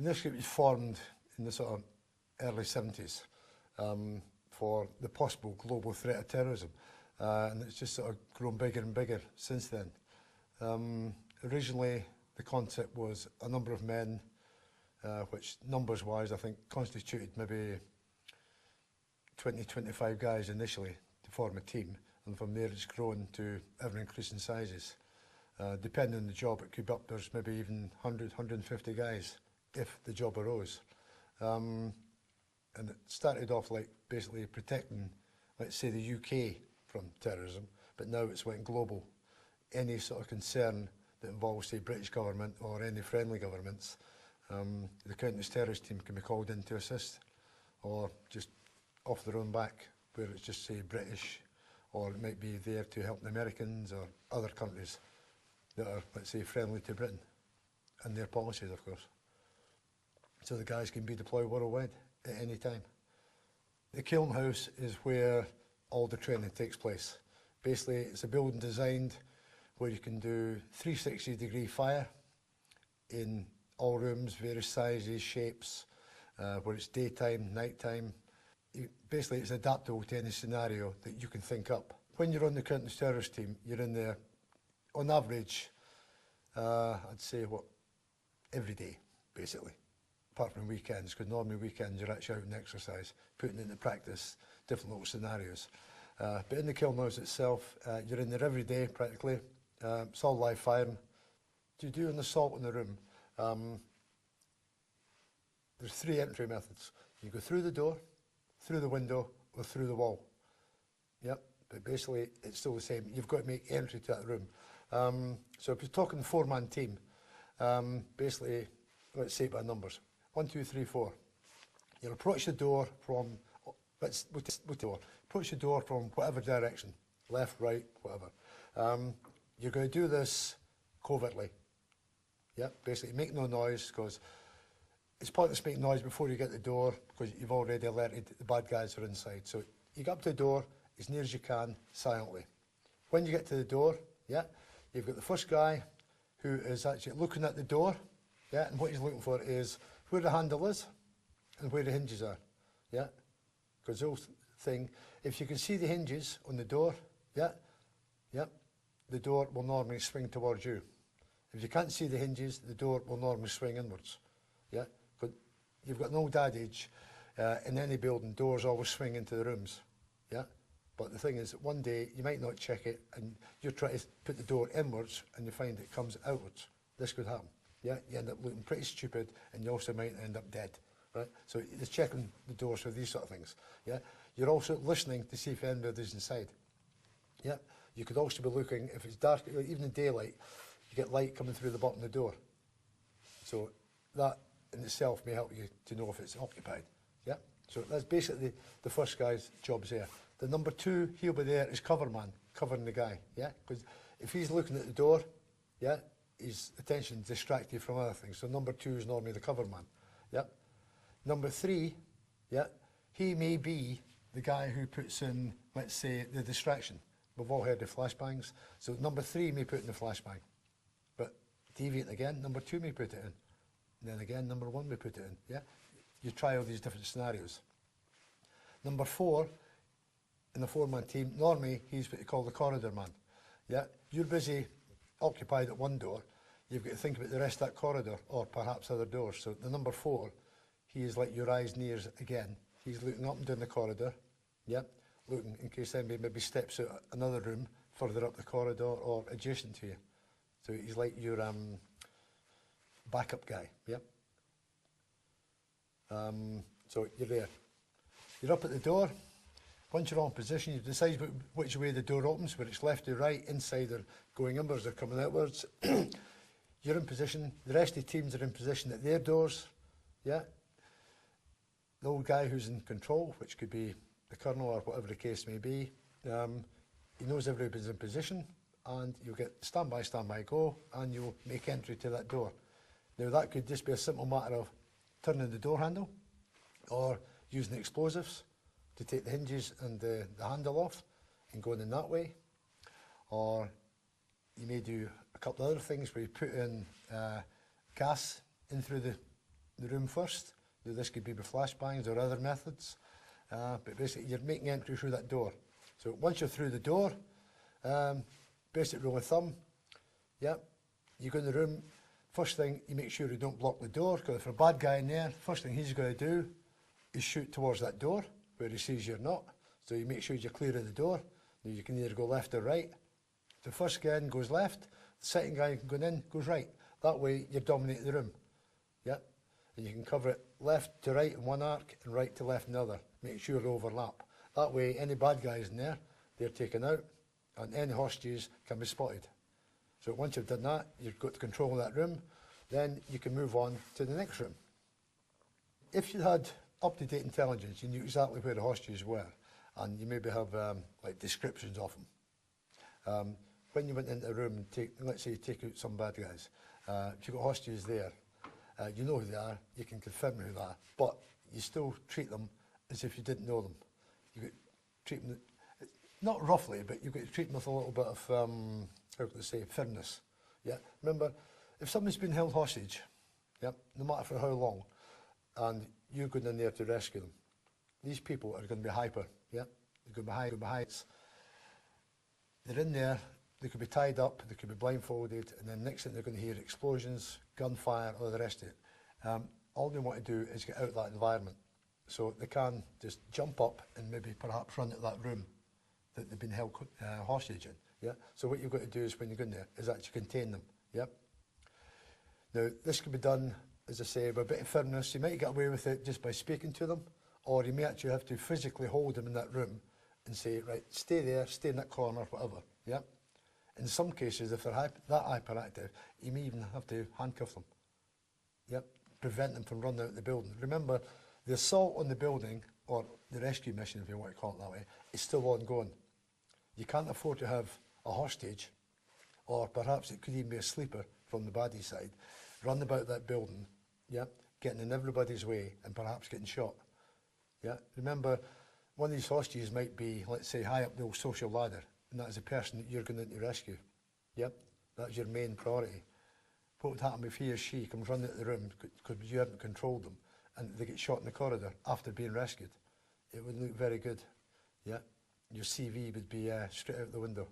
this group was formed in the sort of early 70s for the possible global threat of terrorism. And it's just sort of grown bigger and bigger since then. Originally, the concept was a number of men, which numbers-wise I think constituted maybe 20, 25 guys initially to form a team. And from there it's grown to ever-increasing sizes. Depending on the job, it could be up, there's maybe even 100, 150 guys if the job arose. And it started off like basically protecting, let's say, the UK from terrorism, but now it's went global. Any sort of concern that involves, say, British government or any friendly governments, the counter-terrorist team can be called in to assist, or just off their own back, where it's just, say, British, or it might be there to help the Americans or other countries that are, let's say, friendly to Britain and their policies, of course. So the guys can be deployed worldwide at any time. The kiln house is where all the training takes place. Basically, it's a building designed where you can do 360-degree fire in all rooms, various sizes, shapes, where it's daytime, nighttime. Basically, it's adaptable to any scenario that you can think up. When you're on the counter-terrorist team, you're in there, on average, I'd say, every day, basically, apart from weekends, because normally weekends you're actually out in exercise, putting into practice different little scenarios. But in the kiln house itself, you're in there every day, practically. It's all live firing. To do an assault in the room, there's 3 entry methods. You go through the door, through the window, or through the wall. Yep, but basically it's still the same. You've got to make entry to that room. So if you're talking 4-man team, basically, let's say it by numbers. 1, 2, 3, 4. You'll approach the door from, approach the door from whatever direction, left, right, whatever. You're going to do this covertly. Yep, basically make no noise, because it's pointless to make noise before you get to the door, because you've already alerted the bad guys are inside. So you get up to the door as near as you can, silently. When you get to the door, yeah, you've got the first guy who is actually looking at the door, yeah, and what he's looking for is where the handle is and where the hinges are, yeah. Because the whole thing, if you can see the hinges on the door, yeah, the door will normally swing towards you. If you can't see the hinges, the door will normally swing inwards, yeah. But you've got an old adage, in any building, doors always swing into the rooms, yeah. But the thing is, that one day you might not check it, and you're trying to put the door inwards, and you find it comes outwards. This could happen, yeah. You end up looking pretty stupid, and you also might end up dead, right? So you're checking the doors for these sort of things, yeah. You're also listening to see if anybody's inside, yeah. You could also be looking, if it's dark, even in daylight, you get light coming through the bottom of the door. So that in itself may help you to know if it's occupied, yeah. So that's basically the first guy's job's there. The number 2, he'll be there as cover man, covering the guy, yeah. Because if he's looking at the door, yeah, his attention is distracted from other things. So number 2 is normally the cover man, yeah. Number 3, yeah, he may be the guy who puts in, let's say, the distraction. We've all heard of flashbangs. So number 3 may put in the flashbang. But deviate again, number 2 may put it in. And then again, number 1 may put it in, yeah. You try all these different scenarios. Number 4, in the 4-man team, normally he's what you call the corridor man, yeah. You're busy, occupied at one door, you've got to think about the rest of that corridor, or perhaps other doors. So the number 4, he is like your eyes and ears again. He's looking up and down the corridor, yeah, looking in case anybody maybe steps out another room further up the corridor or adjacent to you. So he's like your backup guy, yeah. So you're there. You're up at the door. Once you're on position, you decide which way the door opens, whether it's left or right, inside or going inwards or coming outwards. You're in position. The rest of the teams are in position at their doors, yeah. The old guy who's in control, which could be the colonel or whatever the case may be, he knows everybody's in position, and you'll get stand by, go, and you'll make entry to that door. Now that could just be a simple matter of turning the door handle, or using explosives to take the hinges and the handle off and going in that way. Or you may do a couple of other things where you put in gas in through the the room first. Now, this could be with flashbangs or other methods, but basically you're making entry through that door. So once you're through the door, basic rule of thumb, yep, you go in the room, first thing, you make sure you don't block the door, because if there's a bad guy in there, first thing he's going to do is shoot towards that door, where he sees you're not. So you make sure you're clear of the door. Now you can either go left or right. The first guy in goes left, the second guy going in goes right. That way you dominate the room. Yep. And you can cover it left to right in one arc and right to left in the other. Make sure they overlap. That way any bad guys in there, they're taken out and any hostages can be spotted. So once you've done that, you've got control of that room, then you can move on to the next room. If you had up-to-date intelligence, you knew exactly where the hostages were, and you maybe have like descriptions of them. When you went into a room and let's say you take out some bad guys, if you've got hostages there, you know who they are, you can confirm who they are, but you still treat them as if you didn't know them. You treat them, not roughly, but you've got to treat them with a little bit of, how can I say, firmness. Yeah. Remember, if somebody's been held hostage, yep, no matter for how long, and you're going in there to rescue them, these people are going to be hyper. Yep. They're going to be high. They're in there. They could be tied up, they could be blindfolded, and then next thing they're going to hear explosions, gunfire, all the rest of it. All they want to do is get out of that environment. So they can just jump up and maybe perhaps run to that room that they've been held hostage in. Yeah? So what you've got to do is when you go in there is actually contain them. Yep. Now this can be done, as I say, with a bit of firmness. You might get away with it just by speaking to them, or you may actually have to physically hold them in that room and say, right, stay there, stay in that corner, whatever. Yep. In some cases, if they're that hyperactive, you may even have to handcuff them. Yep, prevent them from running out of the building. Remember, the assault on the building, or the rescue mission, if you want to call it that way, is still ongoing. You can't afford to have a hostage, or perhaps it could even be a sleeper from the baddie side, run about that building, yep, getting in everybody's way and perhaps getting shot. Yeah, remember, one of these hostages might be, let's say, high up the old social ladder, and that is the person that you're going in to rescue. Yep, that's your main priority. What would happen if he or she comes running out of the room because you haven't controlled them and they get shot in the corridor after being rescued? It wouldn't look very good. Yeah, your CV would be straight out the window.